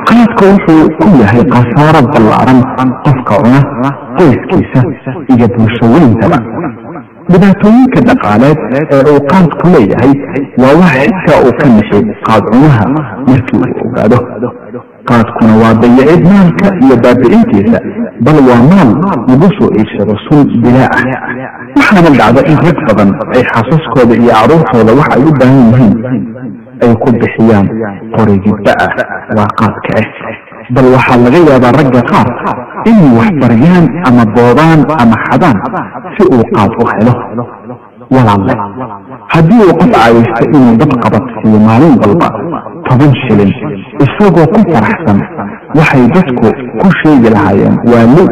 qaadka wuxuu ku yahay khasaaro ballaaran qofka cuna, qoyskiisa iyo bulshooyintaba. dhibaatooyinka dhaqaaleed ee uu qaadku leeyahay waa wax xitaa uu ka nixi qaad cunaha markii uu ogaado. qaadkuna waa dayicid maalka iyo baabi'intiisa, bal waa maal lagu soo iibsado sun bilaa ah. waxaana dhacda in rag badan ay xaasaskooda iyo carruurtooda wax ay u baahan yihiin ay ku bixiyaan qorigidda ah waa qaadka ah. bal waxaa laga yaabaa ragga qaar inay wax baryaan ama boodaan ama xadaan si uu qaad u helo. walaalle, haddii uu qof caawaysto inuu dad qabadsiiyo maalin walba 10 shilin isagoo ku faraxsan, waxay dadku ku sheegi lahaayeen waali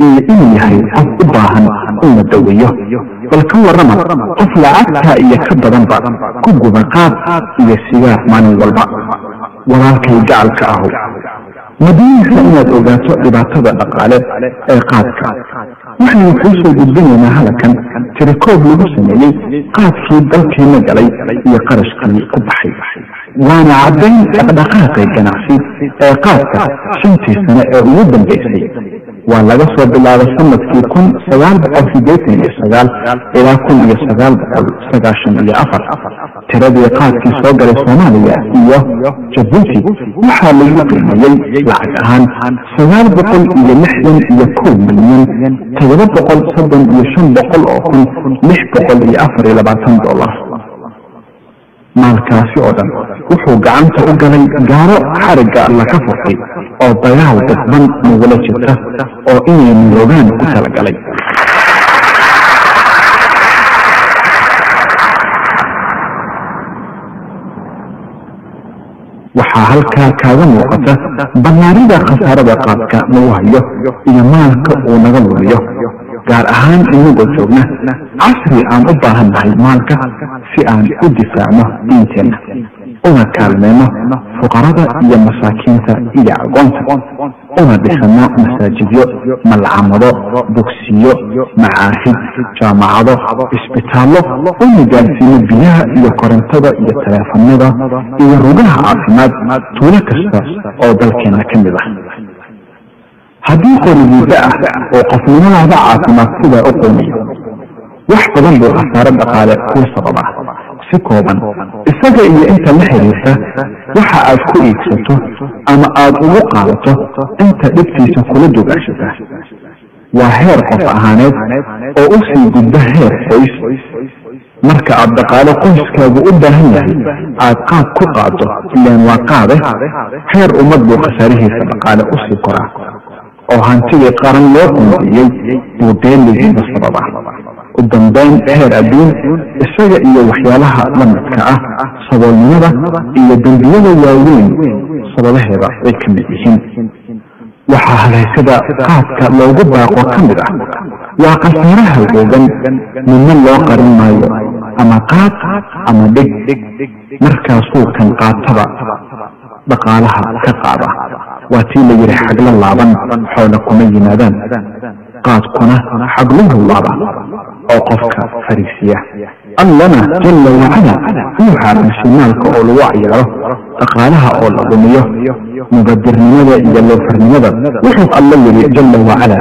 iyo inuu yahay qof u baahan in la daweeyo. bal ka warrama qof lacagtaa iyo ka badanba ku guba qaad iyo sigaar maalin walba. walaalkay gacalka ahu, madiinaysa inaad ogaato dhibaatada dhaqaale ee qaadka. waxaynu kuu soo gudbinaynaa halkan tirikoob lagu sameeyey qaadkii dalkeena galay iyo qarashkii ku baxay. waana caddayn dhaqdhaqaaqay ganacsi ee qaadka 5 sano ee ugu dambaysay. waa laga soo bilaabay sanadkii 1989 ilaa 1994. tiradii qaadkii soo galay Soomaaliya iyo Jabuuti waxaa lagu qiimeeyey lacag ahaan 961 milyan $735,624. maalkaasi oo dhan wuxuu gacanta u galay gaaro xarigga laga furtay oo dagaal dadban nagula jirta oo inay midoogaan ku talagalay. waxaa halkaa kaaga muuqata bannaanida khasaarada qaadka lagu hayo iyo maalka uu naga lumiyo, gaar ahaan inagoo joogna casri aan u baahan nahay maalka si aan u difaacno diinteenna, una kaalmeyno fuqarada iyo masaakiinta iyo agoonta, una dhisano masaajidyo, malcamado, dugsiyo, macaahid, jaamacado, isbitaallo, una gaarsiino biyaha iyo korontada iyo taleefanada iyo rugaha caafimaad tuulo kasta oo dalkeena ka mid ah. haddii qorigiisa ah oo qofnimadaada caafimaad sidaa u qiimeeyo, wax badan buu khasaaro dhaqaale kuu sababaa. si kooban, isaga iyo inta la xiriirta waxa aad ku iibsato ama aad ugu qaadato inta dhibtiisa kula dugaashata. waa heer qof ahaaneed oo u sii gudba heer qoys. marka aad dhaqaale qoyskaagu u baahan yahay aad qaad ku qaado, ilaan waa qaade, heer ummad buu khasaarihiisa dhaqaale u sii koraa oo hantidii qaran loo qoondeeyey buu deeligiisa sababa. u dambayn heer adduun, isaga iyo waxyaalaha la midka ah, saboolnimada iyo dembiyada waaweyn sababaheeda ay ka mid yihiin. waxaa haleysada qaadka loogu baaqo ka mid ah waa khasaaraha googan, midna loo qarin maayo, ama qaad ama dhig. markaasuu kan qaataba dhaqaalaha ka qaada. waa tii la yidhi xagla laaban xoola kuma yimaadaan. qaadkuna xagluhu laaba oo qofka fariisiya. allana jalla wacala wuu xaaraamshay maalka oo lagu cayaaro, dhaqaalaha oo la dhumiyo, mubadirnimada iyo loofarnimada. wuxuu alla yidhi jalla wacala: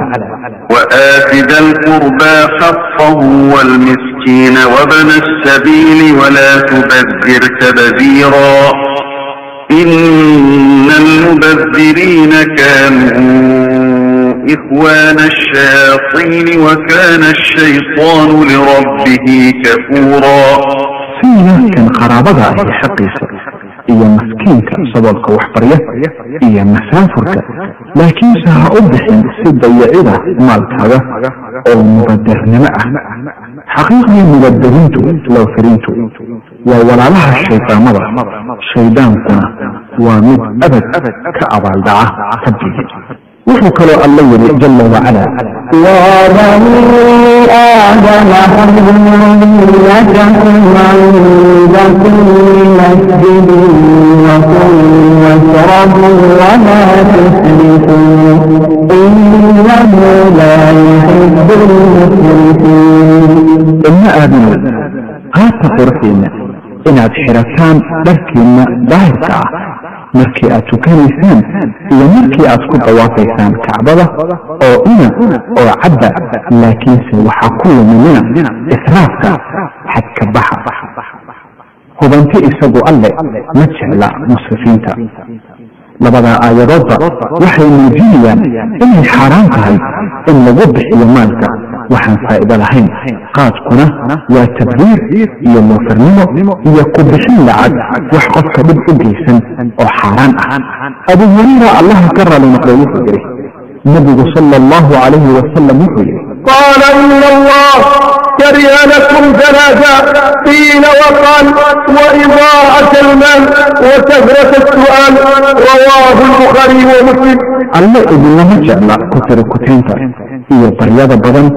وآت ذا القربى حقه والمسكين وابن السبيل ولا تبذر تبذيرا إن المبذرين كانوا إخوان الشياطين وكان الشيطان لربه كفورا. سينا كان قرابضها هي حقيسة إيا مسكينك صدالك وحبرية إيا مسافرك، لكن سهأبحن سيدة يعيدة مالك هذا أو مبدر نماء حقيقي مبدرينتو لو فرينتو وولا لها الشيطان مضى شيطان كنا ومد أبد كأبال دعاه تبجيه. وحكى له الله جل وعلا: وبني آدم حملتكم عند كل مسجد وكلوا واشربوا ولا تسرفوا إنه لا يحب المسرفين. إن آدم قد تقرفين إن أدحركان لكن ظاهرك markii aad tukanaysaan iyo markii aad ku dawaafaysaan kacbada oo ina oo cadda laakiinse waxaa ku luminina israafka xadka baxa hubanti isagu alle ma jecla musrifiinta labada aayadoodba waxay muujinayaan inay xaaraan tahay in lagu bixiyo maalka waxaan faa'iido lahayn qaadkuna waa tabdiir iyo moofirnimo iyo ku bixin lacag wax qofka dhib u geysan oo xaaraan ah abu hurayra allaha ka raali noqday wuxuu yidhi nabigu sala allahu calayhi wasalam wuxuu yidhi قال إن الله كره لكم ثلاثة قيل وقال وإضاعة المال وكثرة السؤال رواه البخاري ومسلم alle idinlama jecla ku tiri kutaynta iyo baryada badan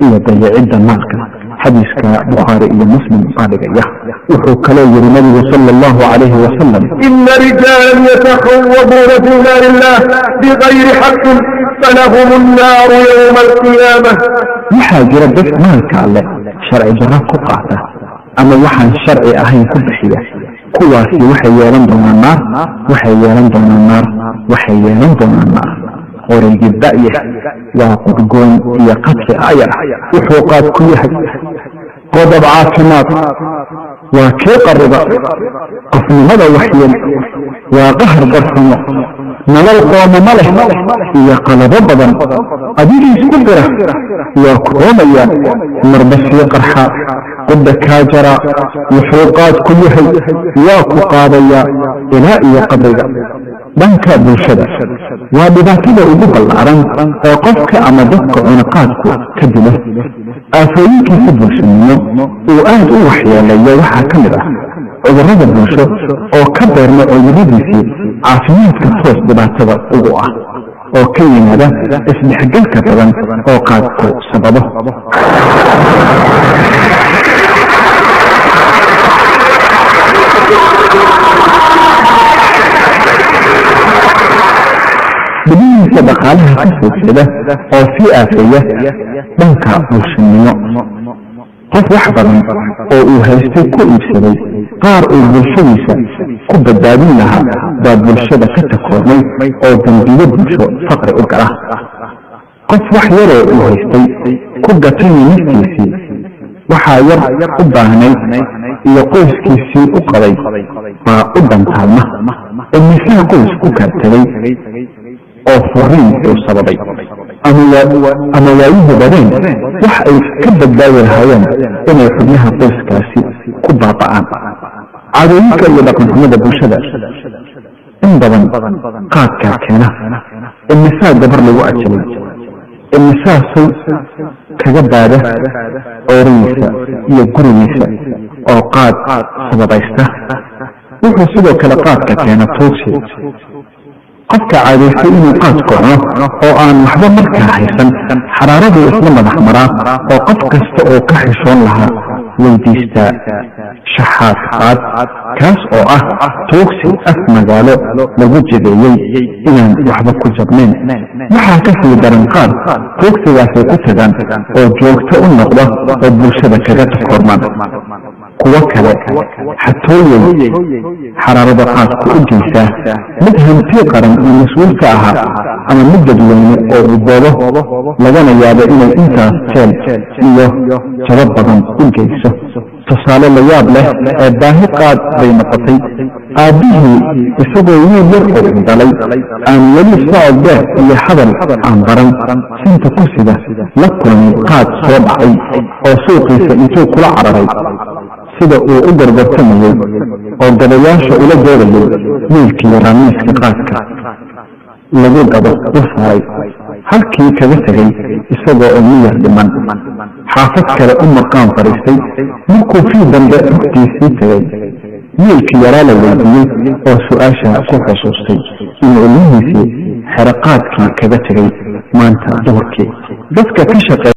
iyo dayacidda maalka xadiiska bukhaari iyo muslim baa dhigaya wuxuu kaloo yidhi nabigu sala allahu calayhi wasalam إن رجالا يتخوضون في نار الله بغير حق فلهم النار يوم القيامة waxaa jira dad maalka alle sharci darro ku qaata ama waxaan sharci ahayn ku bixiya kuwaasi waxay yeelan doonaan naar waxay yeelan doonaan naar waxay yeelan doonaan naar qoraygi da'ye waa qudgoon iyo qadfi ayar wuxuu qaad ku yahay qodob caafimaad waa kii qariba qofnimada waxyeel waa qahar darxumo nolol qoomamo leh iyo qalabo badan adigii isku dira waa koomaya marba sii qarxa qudda kaa jara wuxuu qaad ku yahay waa ku qaadaya ilaa iyo qabriga dhanka bulshada waa dhibaatada ugu ballaaran oo qofka ama dadka cunaqaadku ka dilo aafooyinkiisa bulshanimo uu aad u waxyeeleeyo waxaa ka mid ah cudurrada bulsho oo ka beerma cudurradiisii caafimaadka toos dhibaatada ugu ah oo ka yimaada isdhexgalka badan oo qaadku sababo badihiisa dhaqaalaha ka soo jeeda oo sii aafeeya dhanka bulshanimo qof wax badan oo uu haystay ku iibsaday qaar uu bulshadiisa ku badbaadin lahaa baa bulshada ka takoormay oo dambiyo bulsho faqri u gala qof wax yaroo uu haystay ku gatay naftiisii waxaa yar u baahnayd iyo qoyskiisii u qabay baa u dantaalma oo misaa qoys ku kaartagay oo furiin uu sababay ama waayuhu badeen wax ay ka badbaadi lahaayeen inay xubnaha qoyskaasi ku baaba'aan caadooyinka iyo dhaqanxumada bulshada in badan qaadkaa keena imisaa gabar lagu ajalay imisaa say kaga baada oorihiisa iyo gurigiisa oo qaad sababaysta wuxuu sidoo kale qaadka keena tuugsi qofka caadaystay inuu qaadku cuno oo aan waxba markaa haysan xaraaraduu isla madax maraa oo qof kasta oo ka xishoon lahaa weydiistaa shaxaad qaad kaas oo ah tuugsi af magaalo lagu jideeyey inaan waxba ku jabnayn waxaa ka sii daran qaad tuugsigaasay ku tagaan oo joogto u noqda oo bulshada kaga takoormaan kuwo kale xatooyey xaraarada qaadku u geysaa mid hanti qaran uu mas-uulka ahaa ama mid dadweyne oo uu boobo lagana yaabo inay intaas jeel iyo jabo badan u geyso tusaale la yaab leh ee baahi qaad bay noqotay aabbihii isagoo wiil yar oo u dhalay aan weli socod beer iyo hadal aan baran sinta ku sida la kulmay qaad soo dhacay oo suuqiisa intuu kula cararay sida uu u gargartamayey oo gadayaasha ula doorayay wiilkii raamiiska qaadka lagu gado u saaray halkii kaga tegay isagoo oo miyar dhiman xaafad kale u maqaan fadhiistay markuu fii dambe hortiisii tegay wiilkii yaraa la weydiiyey oo su-aasha ku xusuustay inuu ilmihiisii xero qaadkii kaga tegay maanta duhurkii dadka ka shaqeeya